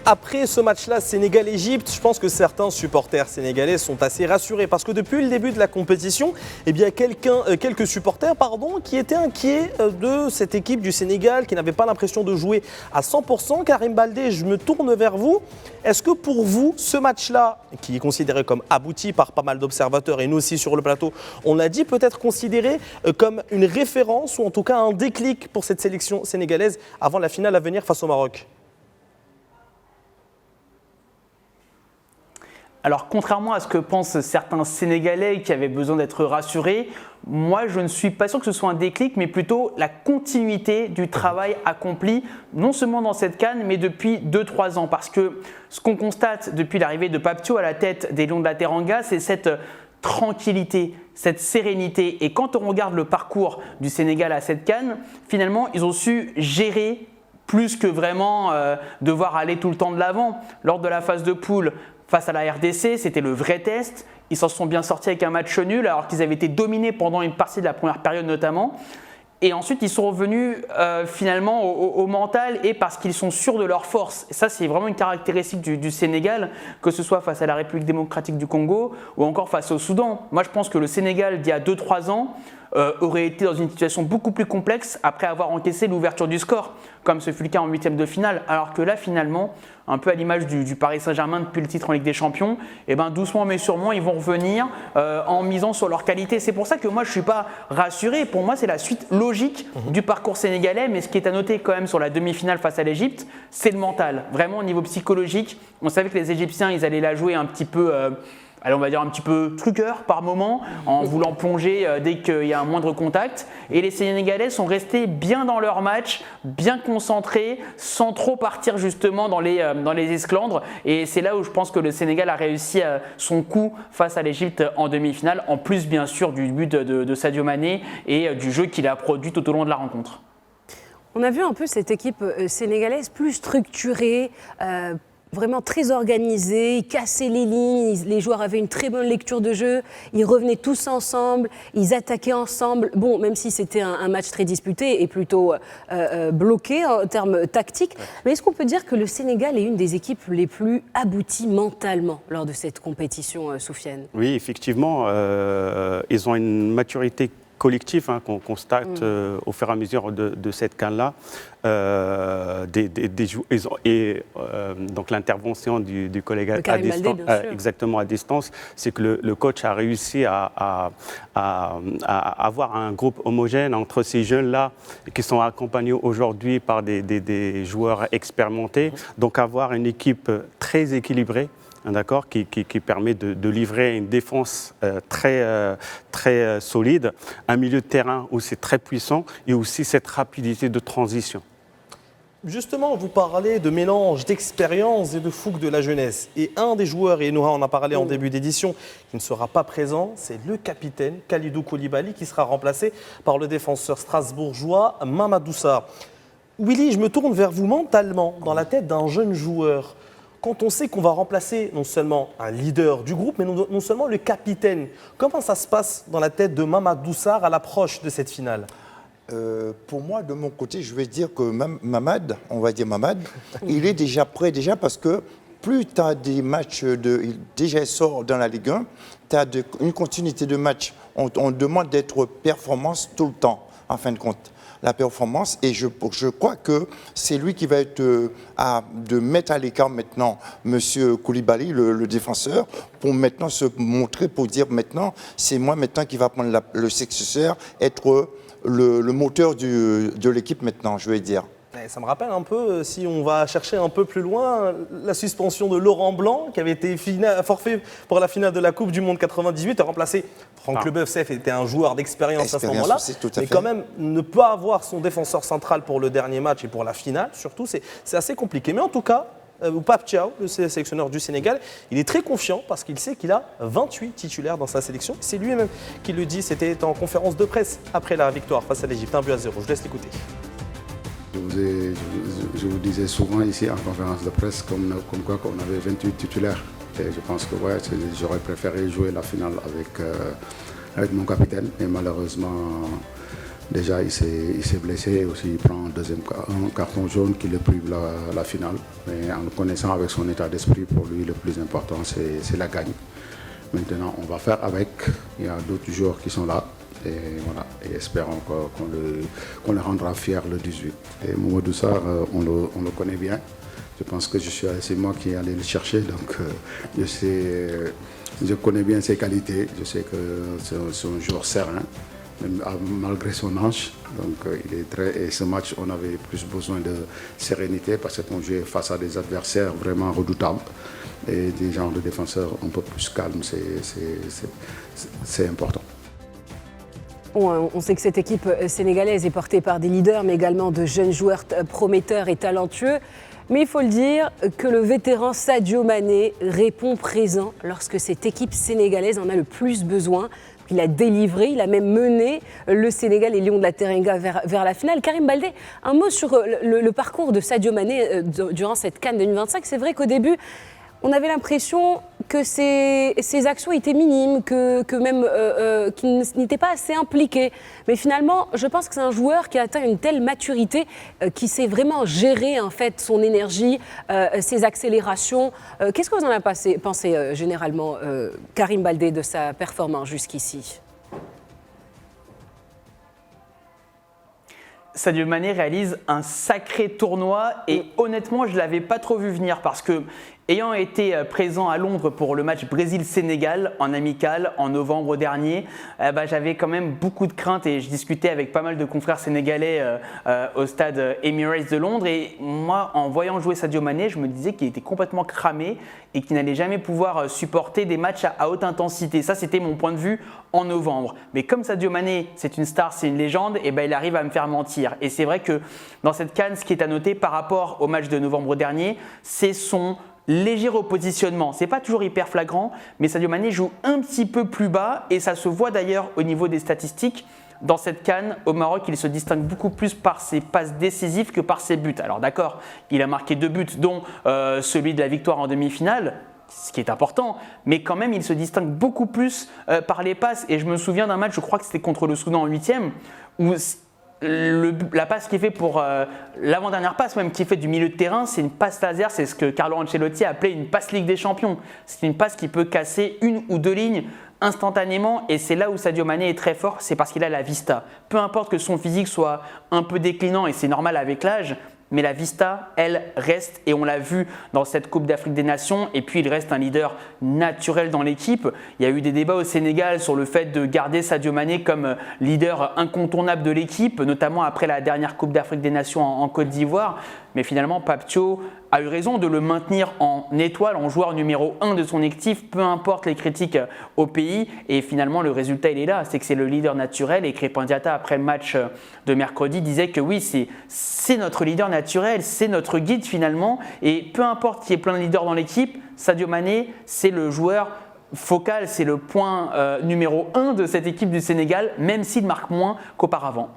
Après ce match-là, Sénégal-Égypte, je pense que certains supporters sénégalais sont assez rassurés parce que depuis le début de la compétition, eh bien quelques supporters qui étaient inquiets de cette équipe du Sénégal qui n'avait pas l'impression de jouer à 100%. Karim Baldé, je me tourne vers vous. Est-ce que pour vous, ce match-là, qui est considéré comme abouti par pas mal d'observateurs et nous aussi sur le plateau, on l'a dit, peut être considéré comme une référence ou en tout cas un déclic pour cette sélection sénégalaise avant la finale à venir face au Maroc? Alors, contrairement à ce que pensent certains Sénégalais qui avaient besoin d'être rassurés, moi, je ne suis pas sûr que ce soit un déclic, mais plutôt la continuité du travail accompli, non seulement dans cette CAN, mais depuis 2-3 ans. Parce que ce qu'on constate depuis l'arrivée de Pape Thiaw à la tête des Lions de la Teranga, c'est cette tranquillité, cette sérénité. Et quand on regarde le parcours du Sénégal à cette CAN, finalement, ils ont su gérer plus que vraiment devoir aller tout le temps de l'avant. Lors de la phase de poule, face à la RDC, c'était le vrai test. Ils s'en sont bien sortis avec un match nul alors qu'ils avaient été dominés pendant une partie de la première période notamment. Et ensuite, ils sont revenus finalement au mental et parce qu'ils sont sûrs de leur force. Et ça, c'est vraiment une caractéristique du Sénégal, que ce soit face à la République démocratique du Congo ou encore face au Soudan. Moi, je pense que le Sénégal, d'il y a 2-3 ans, aurait été dans une situation beaucoup plus complexe après avoir encaissé l'ouverture du score, comme ce fut le cas en huitième de finale. Alors que là, finalement, un peu à l'image du Paris Saint-Germain depuis le titre en Ligue des Champions, et ben doucement mais sûrement, ils vont revenir en misant sur leur qualité. C'est pour ça que moi, je ne suis pas rassuré. Pour moi, c'est la suite logique du parcours sénégalais. Mais ce qui est à noter quand même sur la demi-finale face à l'Égypte, c'est le mental. Vraiment, au niveau psychologique, on savait que les Égyptiens, ils allaient la jouer un petit peu… on va dire un petit peu truqueur par moment, en voulant plonger dès qu'il y a un moindre contact. Et les Sénégalais sont restés bien dans leur match, bien concentrés, sans trop partir justement dans les esclandres. Et c'est là où je pense que le Sénégal a réussi son coup face à l'Égypte en demi-finale, en plus bien sûr du but de Sadio Mané et du jeu qu'il a produit tout au long de la rencontre. On a vu un peu cette équipe sénégalaise plus structurée, vraiment très organisé, ils cassaient les lignes, les joueurs avaient une très bonne lecture de jeu, ils revenaient tous ensemble, ils attaquaient ensemble. Bon, même si c'était un match très disputé et plutôt bloqué en termes tactiques, mais est-ce qu'on peut dire que le Sénégal est une des équipes les plus abouties mentalement lors de cette compétition, Soufiane? Oui, effectivement, ils ont une maturité collectif qu'on constate au fur et à mesure de cette CAN-là. Donc l'intervention du collègue à distance, exactement à distance, c'est que le coach a réussi à avoir un groupe homogène entre ces jeunes-là qui sont accompagnés aujourd'hui par des joueurs expérimentés. Donc avoir une équipe très équilibrée, d'accord, qui permet de livrer une défense très solide, un milieu de terrain où c'est très puissant et aussi cette rapidité de transition. Justement, vous parlez de mélange d'expérience et de fougue de la jeunesse. Et un des joueurs, et Noah en a parlé en début d'édition, qui ne sera pas présent, c'est le capitaine Kalidou Koulibaly qui sera remplacé par le défenseur strasbourgeois Mamadou Sarr. Willy, je me tourne vers vous mentalement, dans la tête d'un jeune joueur. Quand on sait qu'on va remplacer non seulement un leader du groupe, mais non seulement le capitaine, comment ça se passe dans la tête de Mamadou Sarr à l'approche de cette finale ? Pour moi, de mon côté, je vais dire que Mamad, il est déjà prêt, parce que plus tu as des matchs, déjà il sort dans la Ligue 1, tu as une continuité de matchs. On demande d'être performance tout le temps, en fin de compte. La performance, et je crois que c'est lui qui va être de mettre à l'écart maintenant M. Koulibaly, le défenseur, pour maintenant se montrer, pour dire maintenant, c'est moi maintenant qui va prendre le successeur, être le moteur de l'équipe maintenant, je vais dire. Ça me rappelle un peu, si on va chercher un peu plus loin, la suspension de Laurent Blanc, qui avait été forfait pour la finale de la Coupe du Monde 98, a remplacé Franck Leboeuf, était un joueur d'expérience à ce moment-là, mais quand même, ne pas avoir son défenseur central pour le dernier match et pour la finale, surtout, c'est assez compliqué. Mais en tout cas, Pape Thiaw, le sélectionneur du Sénégal, il est très confiant parce qu'il sait qu'il a 28 titulaires dans sa sélection. C'est lui-même qui le dit, c'était en conférence de presse après la victoire face à l'Égypte, 1-0. Je laisse l'écouter. Je vous disais souvent ici en conférence de presse comme quoi qu'on avait 28 titulaires. Et je pense que j'aurais préféré jouer la finale avec mon capitaine. Et malheureusement, Déjà, il s'est blessé, aussi il prend un carton jaune qui le prive la finale. Mais en le connaissant avec son état d'esprit, pour lui, le plus important, c'est la gagne. Maintenant, on va faire avec. Il y a d'autres joueurs qui sont là. Et voilà, et espérons qu'on le rendra fier le 18. Et Mamadou Sarr, on le connaît bien. Je pense que c'est moi qui allais le chercher, donc je connais bien ses qualités. Je sais que c'est un joueur serein, même malgré son âge. Donc et ce match, on avait plus besoin de sérénité parce qu'on jouait face à des adversaires vraiment redoutables et des genres de défenseurs un peu plus calmes. C'est important. On sait que cette équipe sénégalaise est portée par des leaders, mais également de jeunes joueurs prometteurs et talentueux. Mais il faut le dire que le vétéran Sadio Mané répond présent lorsque cette équipe sénégalaise en a le plus besoin. Il a délivré, il a même mené le Sénégal et Lions de la Teranga vers la finale. Karim Baldé, un mot sur le parcours de Sadio Mané durant cette CAN 2025. C'est vrai qu'au début, on avait l'impression que ses actions étaient minimes, qu'il n'était pas assez impliqué. Mais finalement, je pense que c'est un joueur qui a atteint une telle maturité, qui sait vraiment gérer en fait son énergie, ses accélérations. Qu'est-ce que vous en avez pensé généralement, Karim Baldé, de sa performance jusqu'ici ? Sadio Mané réalise un sacré tournoi et honnêtement, je ne l'avais pas trop vu venir parce que ayant été présent à Londres pour le match Brésil-Sénégal en amical en novembre dernier, j'avais quand même beaucoup de craintes et je discutais avec pas mal de confrères sénégalais au stade Emirates de Londres et moi, en voyant jouer Sadio Mané, je me disais qu'il était complètement cramé et qu'il n'allait jamais pouvoir supporter des matchs à haute intensité. Ça, c'était mon point de vue en novembre. Mais comme Sadio Mané, c'est une star, c'est une légende, et il arrive à me faire mentir. Et c'est vrai que dans cette CAN, ce qui est à noter par rapport au match de novembre dernier, c'est son léger repositionnement. C'est pas toujours hyper flagrant, mais Sadio Mané joue un petit peu plus bas et ça se voit d'ailleurs au niveau des statistiques. Dans cette CAN, au Maroc, il se distingue beaucoup plus par ses passes décisives que par ses buts. Alors d'accord, il a marqué 2 buts, dont celui de la victoire en demi-finale, ce qui est important, mais quand même, il se distingue beaucoup plus par les passes. Et je me souviens d'un match, je crois que c'était contre le Soudan en 8e, où la passe qu'il fait pour l'avant-dernière passe même qu'il fait du milieu de terrain, c'est une passe laser, c'est ce que Carlo Ancelotti a appelé une passe Ligue des Champions. C'est une passe qui peut casser 1 ou 2 lignes instantanément et c'est là où Sadio Mané est très fort, c'est parce qu'il a la vista. Peu importe que son physique soit un peu déclinant et c'est normal avec l'âge, mais la vista, elle reste et on l'a vu dans cette Coupe d'Afrique des Nations et puis il reste un leader naturel dans l'équipe. Il y a eu des débats au Sénégal sur le fait de garder Sadio Mané comme leader incontournable de l'équipe, notamment après la dernière Coupe d'Afrique des Nations en Côte d'Ivoire. Mais finalement, Pape Thiaw a eu raison de le maintenir en étoile, en joueur numéro 1 de son actif, peu importe les critiques au pays. Et finalement, le résultat, il est là, c'est que c'est le leader naturel. Et Crépin Diatta, après le match de mercredi, disait que oui, c'est notre leader naturel, c'est notre guide finalement. Et peu importe qu'il y ait plein de leaders dans l'équipe, Sadio Mané, c'est le joueur focal, c'est le point numéro 1 de cette équipe du Sénégal, même s'il marque moins qu'auparavant.